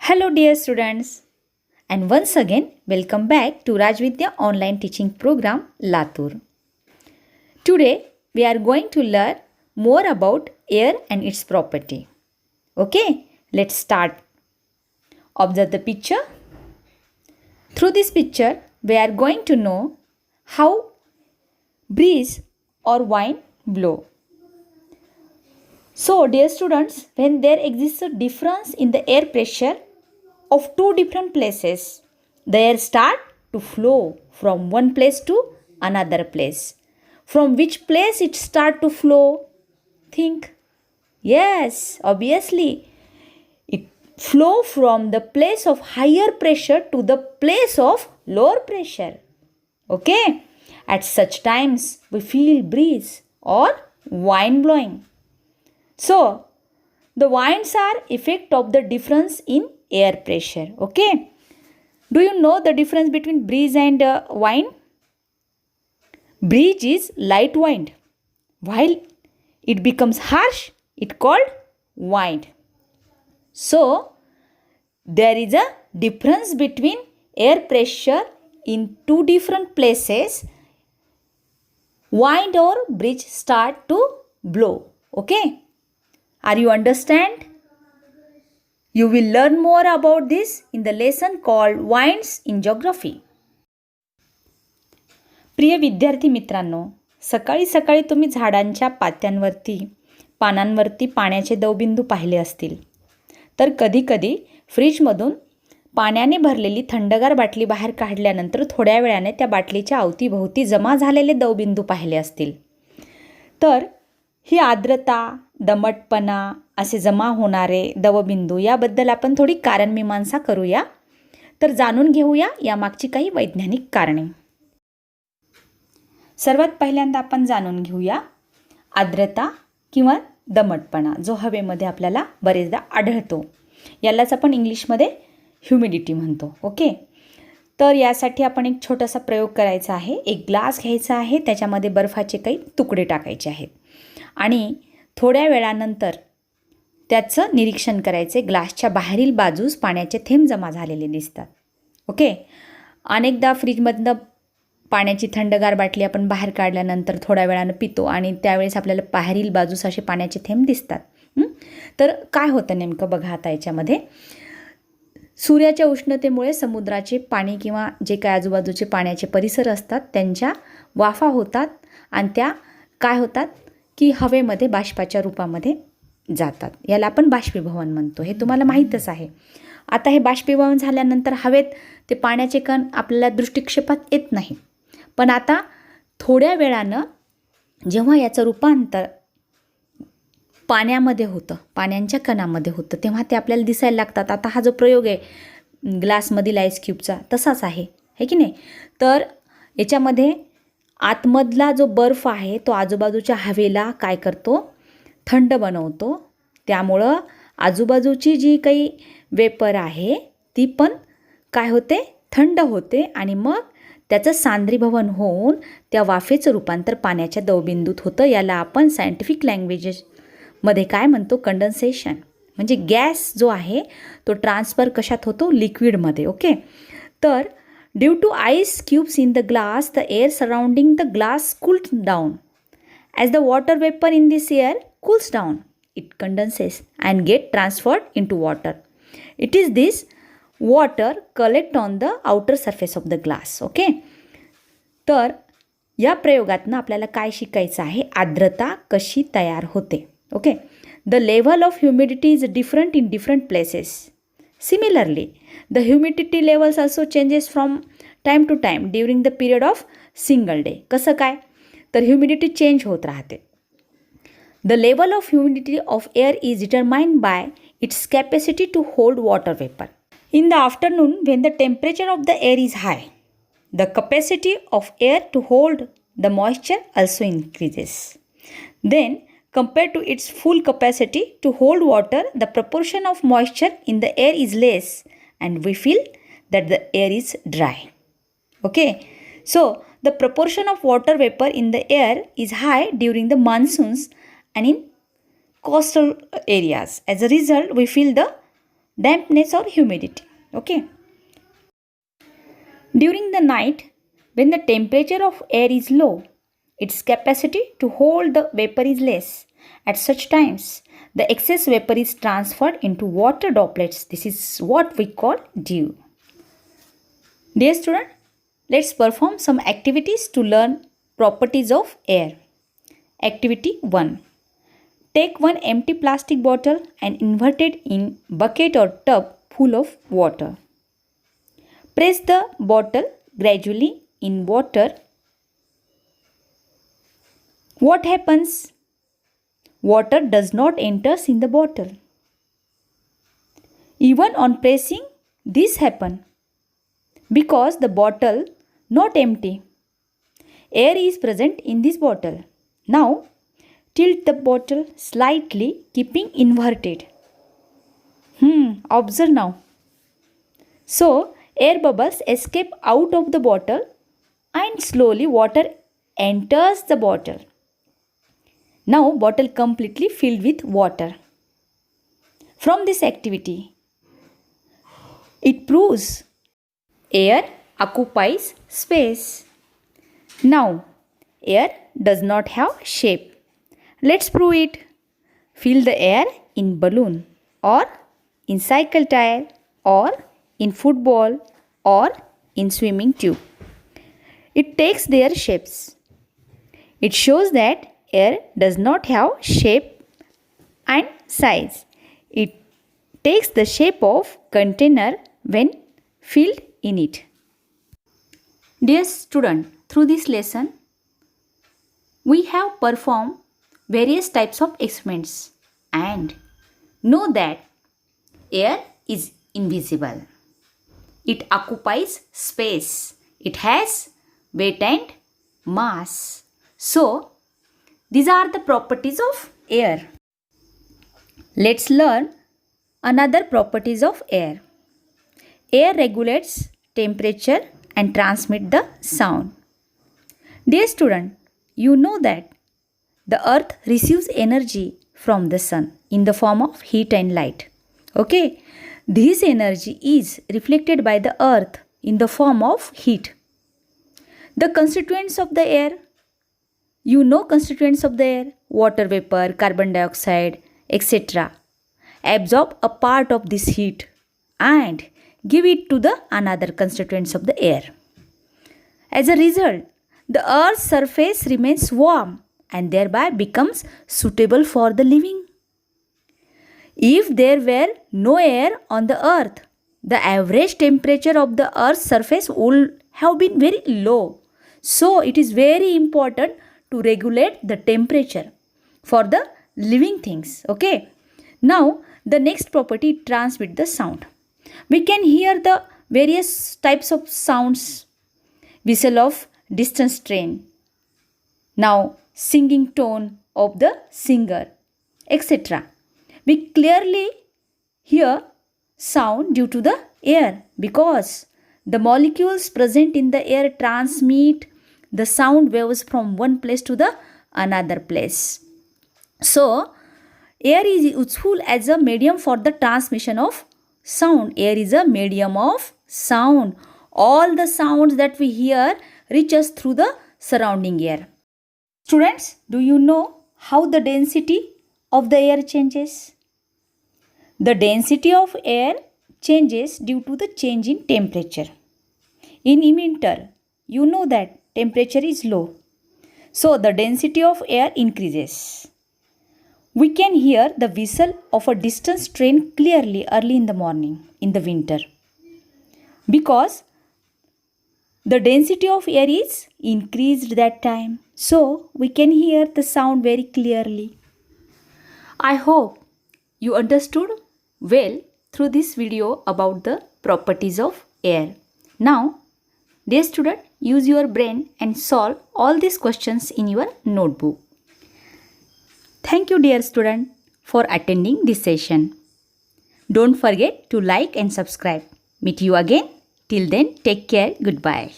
Hello dear students, and once again welcome back to Rajvidya online teaching program Latur. Today we are going to learn more about air and its property. Okay, let's start. Observe the picture. Through this picture we are going to know how breeze or wind blow. So dear students, when there exists a difference in the air pressure of two different places, the air start to flow from one place to another place. From which place it start to flow? Think. Yes, obviously. It flow from the place of higher pressure to the place of lower pressure. Okay. At such times we feel breeze or wind blowing. So, the winds are effect of the difference in air pressure. Okay. Do you know the difference between breeze and wind? Breeze is light wind. While it becomes harsh, it called wind. So, there is a difference between air pressure in two different places. Wind or breeze start to blow. Okay. Are you understand? You will learn more about this in the lesson called Winds in Geography. प्रिय विद्यार्थी मित्रांनो, सकाळी सकाळी तुम्ही झाडांच्या पानांवरती पाण्याचे दवबिंदू पाहिले असतील. तर कधी-कधी फ्रीजमधून पाण्याने भरलेली थंडगार बाटली बाहेर काढल्यानंतर थोड्या वेळाने त्या बाटलीच्या अवतीभोवती जमा झालेले दवबिंदू पाहिले असतील. तर ही आर्द्रता, दमटपणा असे जमा होणारे दवबिंदू याबद्दल आपण थोडी कारणमीमांसा करूया. तर जाणून घेऊया यामागची काही वैज्ञानिक कारणे. सर्वात पहिल्यांदा आपण जाणून घेऊया आर्द्रता किंवा दमटपणा जो हवेमध्ये आपल्याला बरेचदा आढळतो. यालाच आपण इंग्लिशमध्ये ह्युमिडिटी म्हणतो. ओके. तर यासाठी आपण एक छोटासा प्रयोग करायचा आहे. एक ग्लास घ्यायचा आहे, त्याच्यामध्ये बर्फाचे काही तुकडे टाकायचे आहेत आणि थोड्या वेळानंतर त्याचं निरीक्षण करायचे. ग्लासच्या बाहेरील बाजूस पाण्याचे थेंब जमा झालेले दिसतात. ओके. अनेकदा फ्रीजमधनं पाण्याची थंडगार बाटली आपण बाहेर काढल्यानंतर थोड्या वेळानं पितो आणि त्यावेळेस आपल्याला बाहेरील बाजूस असे पाण्याचे थेंब दिसतात. तर काय होतं नेमकं बघा आता याच्यामध्ये. सूर्याच्या उष्णतेमुळे समुद्राचे पाणी किंवा जे काय आजूबाजूचे पाण्याचे परिसर असतात त्यांच्या वाफा होतात आणि त्या काय होतात की हवेमध्ये बाष्पाच्या रूपामध्ये जातात. याला आपण बाष्पीभवन म्हणतो. हे तुम्हाला माहीतच आहे. आता हे बाष्पीभवन झाल्यानंतर हवेत ते पाण्याचे कण आपल्याला दृष्टिक्षेपात येत नाही. पण आता थोड्या वेळानं जेव्हा याचं रूपांतर पाण्यामध्ये होतं, पाण्याच्या कणामध्ये होतं, तेव्हा ते आपल्याला दिसायला लागतात. आता हा जो प्रयोग आहे ग्लासमधील आईस क्यूबचा तसाच आहे की नाही. तर याच्यामध्ये आतमधला जो बर्फ आहे तो आजूबाजूच्या हवेला काय करतो, थंड बनवतो. त्यामुळं आजूबाजूची जी काही वेपर आहे ती पण काय होते, थंड होते आणि मग त्याचं सांद्रीभवन होऊन त्या वाफेचं रूपांतर पाण्याच्या दवबिंदूत होतं. याला आपण सायंटिफिक लँग्वेजमध्ये काय म्हणतो, कंडेन्सेशन. म्हणजे गॅस जो आहे तो ट्रान्सफर कशात होतो, लिक्विडमध्ये. ओके. तर due to ice cubes in the glass, the air surrounding the glass cools down. As the water vapor in this air cools down, it condenses and get transferred into water. It is this water collect on the outer surface of the glass. Okay. तर या प्रयोगातनं आपल्याला काय शिकायचं आहे, आर्द्रता कशी तयार होते. Okay. The level of humidity is different in different places. Similarly, the humidity levels also changes from time to time during the period of single day. कसं काय, तर ह्युमिडिटी चेंज होत राहते. The level of humidity of air is determined by its capacity to hold water vapor. In the afternoon, when the temperature of the air is high, the capacity of air to hold the moisture also increases. Then, compared to its full capacity to hold water, the proportion of moisture in the air is less and we feel that the air is dry. Okay. So, the proportion of water vapor in the air is high during the monsoons and in coastal areas. As a result, we feel the dampness or humidity. Okay. During the night, when the temperature of air is low, its capacity to hold the vapor is less. At such times, the excess vapor is transferred into water droplets. This is what we call dew. Dear student, let's perform some activities to learn properties of air. Activity 1. Take one empty plastic bottle and invert it in bucket or tub full of water. Press the bottle gradually in water. What happens? Water does not enter in the bottle. Even on pressing, this happens because the bottle not empty. Air is present in this bottle. Now, tilt the bottle slightly, keeping inverted. Observe now. So, air bubbles escape out of the bottle and slowly water enters the bottle. Now, bottle completely filled with water. From this activity, it proves air occupies space. Now, air does not have shape. Let's prove it. Fill the air in balloon or in cycle tire or in football or in swimming tube. It takes their shapes. It shows that air does not have shape and size. It takes the shape of container when filled in it. Dear student, through this lesson, we have performed various types of experiments and know that air is invisible. It occupies space. It has weight and mass. So, these are the properties of air. Let's learn another properties of air. Air regulates temperature and transmit the sound. Dear student, you know that the earth receives energy from the sun in the form of heat and light. Okay, this energy is reflected by the earth in the form of heat. The constituents of the air, you know constituents of the air, water vapor, carbon dioxide, etc. absorb a part of this heat and give it to the another constituents of the air. As a result, the earth's surface remains warm and thereby becomes suitable for the living. If there were no air on the earth, the average temperature of the earth's surface would have been very low. So, it is very important to regulate the temperature for the living things. Okay. Now, the next property, transmit the sound. We can hear the various types of sounds. Whistle of distant train. Now, singing tone of the singer, etc. We clearly hear sound due to the air because the molecules present in the air transmit the sound waves from one place to the another place. So, air is useful as a medium for the transmission of sound. Air is a medium of sound. All the sounds that we hear reach us through the surrounding air. Students, do you know how the density of the air changes? The density of air changes due to the change in temperature. In winter, you know that temperature is low. So, the density of air increases. We can hear the whistle of a distant train clearly early in the morning in the winter because the density of air is increased that time. So, we can hear the sound very clearly. I hope you understood well through this video about the properties of air. Now, dear student, use your brain and solve all these questions in your notebook. Thank you, dear student, for attending this session. Don't forget to like and subscribe. Meet you again. Till then, take care. Goodbye.